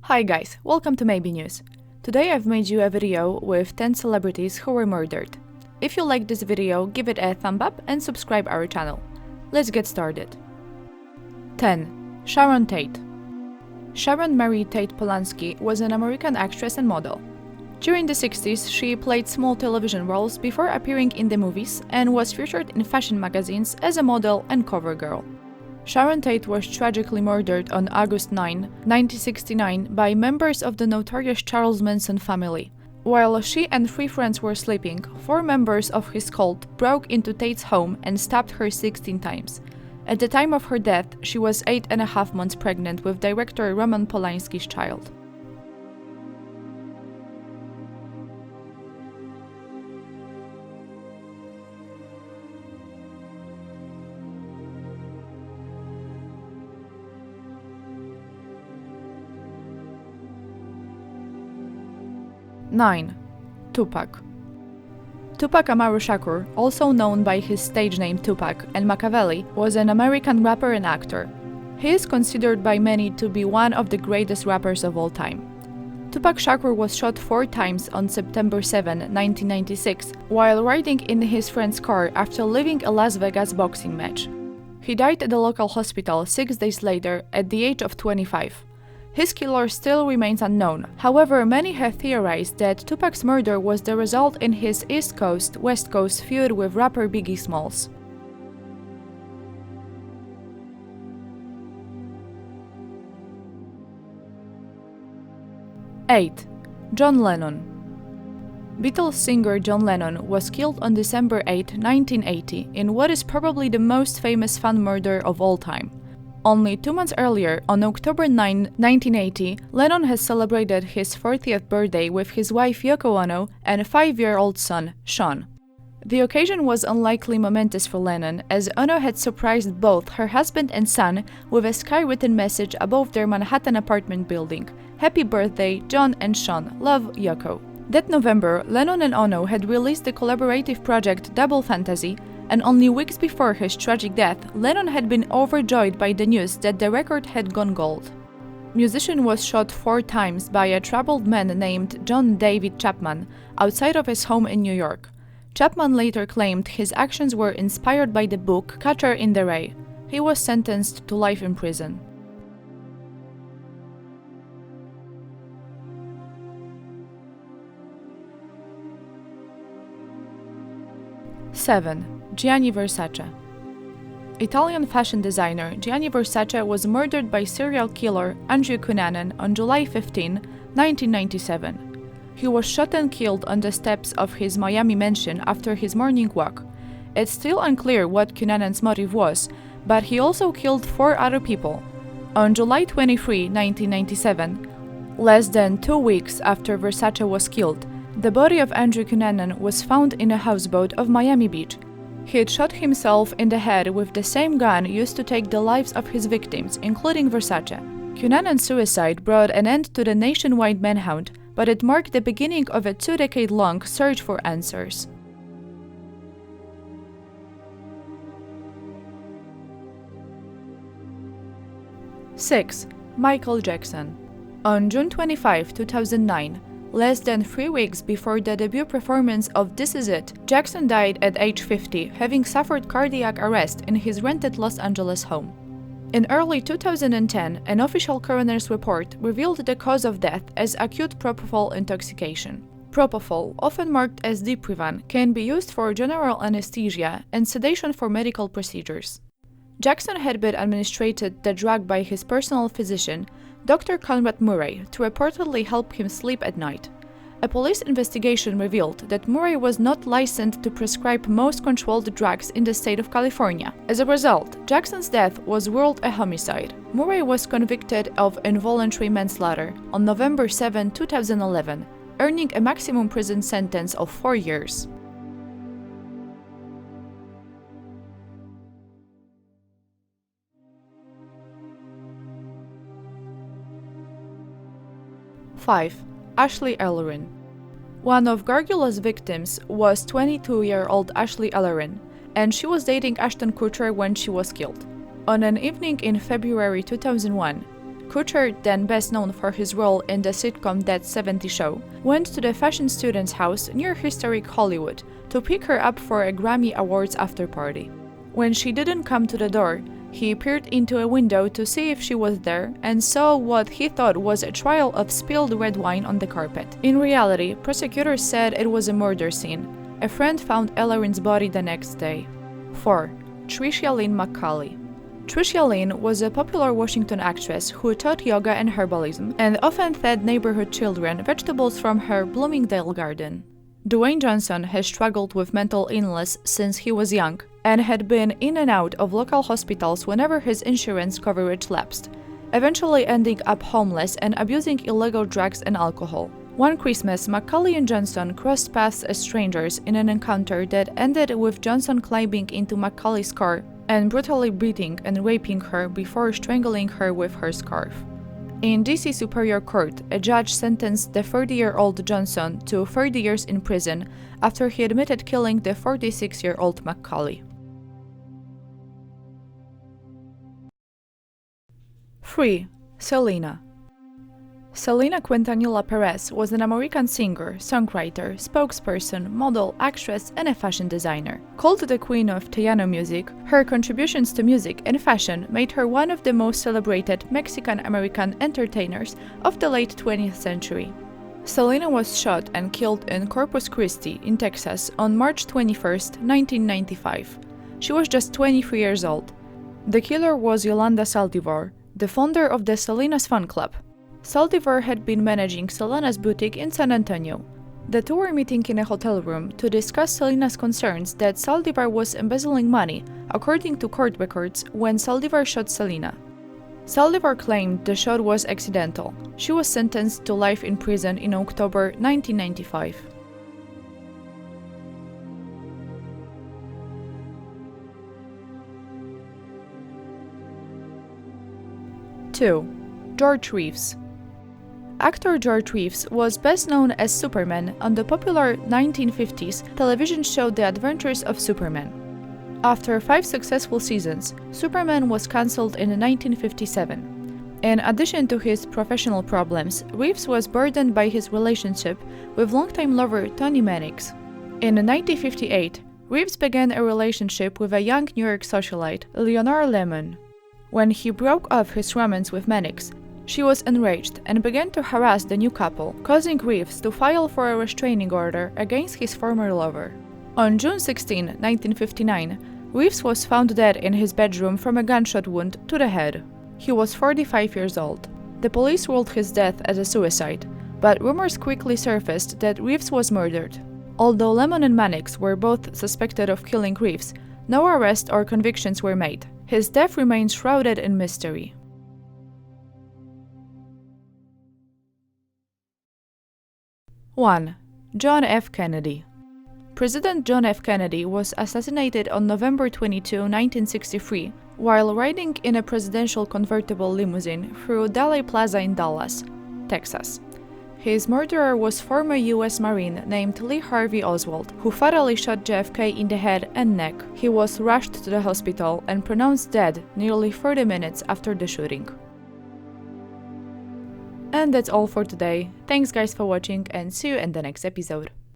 Hi guys, welcome to Maybe News. Today I've made you a video with 10 celebrities who were murdered. If you like this video, give it a thumb up and subscribe our channel. Let's get started. 10. Sharon Tate. Sharon Mary Tate Polanski was an American actress and model. During the 60s, she played small television roles before appearing in the movies and was featured in fashion magazines as a model and cover girl. Sharon Tate was tragically murdered on August 9, 1969 by members of the notorious Charles Manson family. While she and 3 friends were sleeping, 4 members of his cult broke into Tate's home and stabbed her 16 times. At the time of her death, she was 8.5 months pregnant with director Roman Polanski's child. Nine. Tupac. Tupac Amaru Shakur, also known by his stage name Tupac and McCauley, was an American rapper and actor. He is considered by many to be one of the greatest rappers of all time. Tupac Shakur was shot 4 times on September 7, 1996, while riding in his friend's car after leaving a Las Vegas boxing match. He died at the local hospital 6 days later at the age of 25. His killer still remains unknown. However, many have theorized that Tupac's murder was the result in his East Coast-West Coast feud with rapper Biggie Smalls. Eight. John Lennon. Beatles singer John Lennon was killed on December 8, 1980, in what is probably the most famous fan murder of all time. Only 2 months earlier, on October 9, 1980, Lennon has celebrated his 40th birthday with his wife Yoko Ono and a 5-year-old son, Sean. The occasion was unlikely momentous for Lennon, as Ono had surprised both her husband and son with a skywritten message above their Manhattan apartment building: "Happy birthday, John and Sean, love, Yoko." That November, Lennon and Ono had released the collaborative project Double Fantasy, and only weeks before his tragic death, Lennon had been overjoyed by the news that the record had gone gold. Musician was shot 4 times by a troubled man named John David Chapman outside of his home in New York. Chapman later claimed his actions were inspired by the book Catcher in the Rye. He was sentenced to life in prison. Seven. Gianni Versace. Italian fashion designer Gianni Versace was murdered by serial killer Andrew Cunanan on July 15, 1997. He was shot and killed on the steps of his Miami mansion after his morning walk. It's still unclear what Cunanan's motive was, but he also killed 4 other people. On July 23, 1997, less than 2 weeks after Versace was killed, the body of Andrew Cunanan was found in a houseboat of Miami Beach. He had shot himself in the head with the same gun used to take the lives of his victims, including Versace. Cunanan's suicide brought an end to the nationwide manhunt, but it marked the beginning of a 2-decade-long search for answers. Six. Michael Jackson. On June 25, 2009, less than 3 weeks before the debut performance of This Is It, Jackson died at age 50, having suffered cardiac arrest in his rented Los Angeles home. In early 2010, an official coroner's report revealed the cause of death as acute propofol intoxication. Propofol, often marked as Diprivan, can be used for general anesthesia and sedation for medical procedures. Jackson had been administered the drug by his personal physician, Dr. Conrad Murray, to reportedly help him sleep at night. A police investigation revealed that Murray was not licensed to prescribe most controlled drugs in the state of California. As a result, Jackson's death was ruled a homicide. Murray was convicted of involuntary manslaughter on November 7, 2011, earning a maximum prison sentence of 4 years. Five. Ashley Ellerin. One of Gargula's victims was 22-year-old Ashley Ellerin, and she was dating Ashton Kutcher when she was killed. On an evening in February 2001, Kutcher, then best known for his role in the sitcom That 70s Show, went to the fashion student's house near historic Hollywood to pick her up for a Grammy Awards after-party. When she didn't come to the door, he peered into a window to see if she was there and saw what he thought was a trail of spilled red wine on the carpet. In reality, prosecutors said it was a murder scene. A friend found Ellerin's body the next day. 4. Trisha McCauley. Trisha was a popular Washington actress who taught yoga and herbalism and often fed neighborhood children vegetables from her Bloomingdale garden. Dwayne Johnson has struggled with mental illness since he was young and had been in and out of local hospitals whenever his insurance coverage lapsed, eventually ending up homeless and abusing illegal drugs and alcohol. One Christmas, McCauley and Johnson crossed paths as strangers in an encounter that ended with Johnson climbing into McCauley's car and brutally beating and raping her before strangling her with her scarf. In D.C. Superior Court, a judge sentenced the 30-year-old Johnson to 30 years in prison after he admitted killing the 46-year-old McCauley. 3. Selena. Selena Quintanilla Perez was an American singer, songwriter, spokesperson, model, actress, and a fashion designer. Called the Queen of Tejano music, her contributions to music and fashion made her one of the most celebrated Mexican-American entertainers of the late 20th century. Selena was shot and killed in Corpus Christi, in Texas, on March 21, 1995. She was just 23 years old. The killer was Yolanda Saldivar, the founder of the Selena's Fan Club. Saldivar had been managing Selena's boutique in San Antonio. The two were meeting in a hotel room to discuss Selena's concerns that Saldivar was embezzling money, according to court records, when Saldivar shot Selena. Saldivar claimed the shot was accidental. She was sentenced to life in prison in October 1995. Two. George Reeves. Actor George Reeves was best known as Superman on the popular 1950s television show The Adventures of Superman. After 5 successful seasons, Superman was cancelled in 1957. In addition to his professional problems, Reeves was burdened by his relationship with longtime lover Tony Mannix. In 1958, Reeves began a relationship with a young New York socialite, Leonora Lemon. When he broke off his romance with Mannix, she was enraged and began to harass the new couple, causing Reeves to file for a restraining order against his former lover. On June 16, 1959, Reeves was found dead in his bedroom from a gunshot wound to the head. He was 45 years old. The police ruled his death as a suicide, but rumors quickly surfaced that Reeves was murdered. Although Lemon and Mannix were both suspected of killing Reeves, no arrest or convictions were made. His death remains shrouded in mystery. 1. John F. Kennedy. President John F. Kennedy was assassinated on November 22, 1963, while riding in a presidential convertible limousine through Daley Plaza in Dallas, Texas. His murderer was former U.S. Marine named Lee Harvey Oswald, who fatally shot JFK in the head and neck. He was rushed to the hospital and pronounced dead nearly 30 minutes after the shooting. And that's all for today. Thanks guys for watching and see you in the next episode.